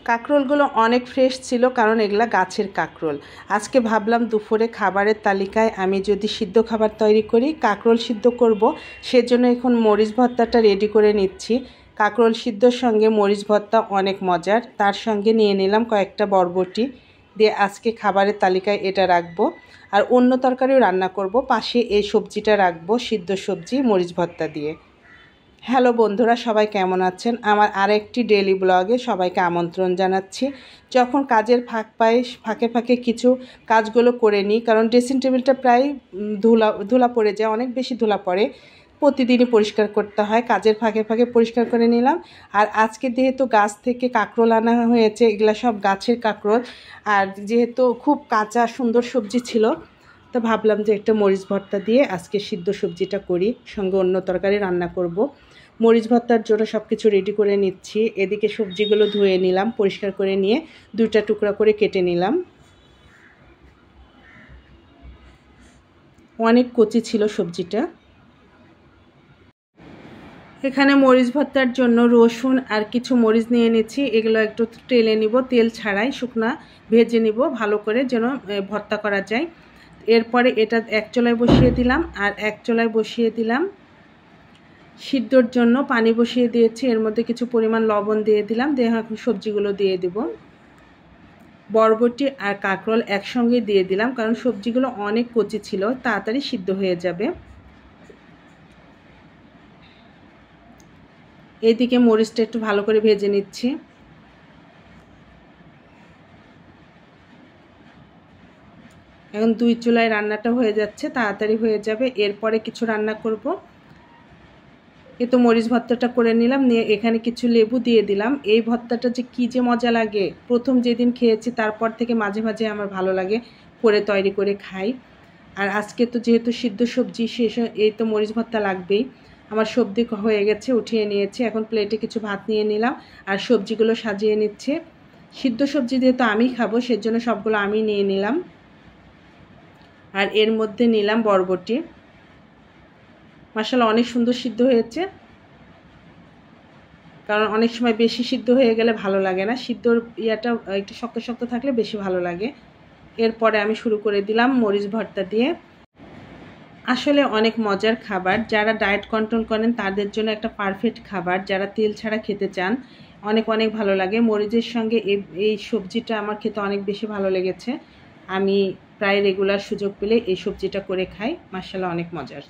কাঁকরোলগুলো অনেক ফ্রেশ ছিল, কারণ এগুলা গাছের কাঁকরোল। আজকে ভাবলাম দুপুরে খাবারের তালিকায় আমি যদি সিদ্ধ খাবার তৈরি করি, কাঁকরোল সিদ্ধ করব, সেজন্য এখন মরিচ ভর্তাটা রেডি করে নিচ্ছি। কাঁকরোল সিদ্ধর সঙ্গে মরিচ ভর্তা অনেক মজার। তার সঙ্গে নিয়ে নিলাম কয়েকটা বরবটি, দিয়ে আজকে খাবারের তালিকায় এটা রাখবো। আর অন্য তরকারিও রান্না করব, পাশে এই সবজিটা রাখবো, সিদ্ধ সবজি মরিচ ভর্তা দিয়ে। হ্যালো বন্ধুরা, সবাই কেমন আছেন? আমার আরেকটি ডেইলি ব্লগে সবাইকে আমন্ত্রণ জানাচ্ছি। যখন কাজের ফাঁকে ফাঁকে কিছু কাজগুলো করে নিই, কারণ ড্রেসিং টেবিলটা প্রায় ধুলা পড়ে যায়, অনেক বেশি ধুলা পড়ে, প্রতিদিনই পরিষ্কার করতে হয়। কাজের ফাঁকে ফাঁকে পরিষ্কার করে নিলাম। আর আজকে যেহেতু গাছ থেকে কাঁকরোল আনা হয়েছে, এগুলা সব গাছের কাঁকরোল, আর যেহেতু খুব কাঁচা সুন্দর সবজি ছিল, তো ভাবলাম যে একটা মরিচ ভর্তা দিয়ে আজকে সিদ্ধ সবজিটা করি, সঙ্গে অন্য তরকারি রান্না করব। মরিচ ভর্তার জন্য সব কিছু রেডি করে নিচ্ছি। এদিকে সবজিগুলো ধুয়ে নিলাম, পরিষ্কার করে নিয়ে দুইটা টুকরা করে কেটে নিলাম। অনেক কচি ছিল সবজিটা। এখানে মরিচ ভর্তার জন্য রসুন আর কিছু মরিচ নিয়ে নিচ্ছি। এগুলো একটু তেলে নিব, তেল ছাড়াই শুকনা ভেজে নিব ভালো করে, যেন ভর্তা করা যায়। এরপরে এটা এক চুলায় বসিয়ে দিলাম, আর এক চুলায় বসিয়ে দিলাম সিদ্ধর জন্য পানি বসিয়ে দিয়েছি। এর মধ্যে কিছু পরিমাণ লবণ দিয়ে দিলাম, দিয়ে এখন সবজিগুলো দিয়ে দেব। বরবটি আর কাঁকরোল একসঙ্গে দিয়ে দিলাম, কারণ সবজিগুলো অনেক কচি ছিল, তাড়াতাড়ি সিদ্ধ হয়ে যাবে। এইদিকে মরিচটা একটু ভালো করে ভেজে নিচ্ছি। এখন দুই চুলায় রান্নাটা হয়ে যাচ্ছে, তাড়াতাড়ি হয়ে যাবে। এরপরে কিছু রান্না করব। এ তো মরিচ ভর্তাটা করে নিলাম, নিয়ে এখানে কিছু লেবু দিয়ে দিলাম। এই ভর্তাটা যে কী যে মজা লাগে, প্রথম যেদিন খেয়েছি তারপর থেকে মাঝে মাঝে আমার ভালো লাগে করে তৈরি করে খাই। আর আজকে তো যেহেতু সিদ্ধ সবজি, শেষ এই তো মরিচ ভর্তা লাগবেই। আমার সবজি হয়ে গেছে, উঠিয়ে নিয়েছি। এখন প্লেটে কিছু ভাত নিয়ে নিলাম, আর সবজিগুলো সাজিয়ে নিচ্ছে। সিদ্ধ সবজি যেহেতু আমি খাবো, সেজন্য সবগুলো আমি নিয়ে নিলাম। আর এর মধ্যে নিলাম বরবটি। মাশাআল্লাহ অনেক সুন্দর সিদ্ধ হয়েছে, কারণ অনেক সময় বেশি সিদ্ধ হয়ে গেলে ভালো লাগে না, সিদ্ধর ইয়াটা একটু শক্ত শক্ত থাকলে বেশি ভালো লাগে। এরপরে আমি শুরু করে দিলাম মরিচ ভর্তা দিয়ে। আসলে অনেক মজার খাবার, যারা ডায়েট কন্ট্রোল করেন তাদের জন্য একটা পারফেক্ট খাবার। যারা তেল ছাড়া খেতে চান, অনেক অনেক ভালো লাগে। মরিচের সঙ্গে এই সবজিটা আমার খেতে অনেক বেশি ভালো লেগেছে। আমি প্রায় রেগুলার সুযোগ পেলে এই সবজিটা করে খাই। মাশাআল্লাহ অনেক মজার।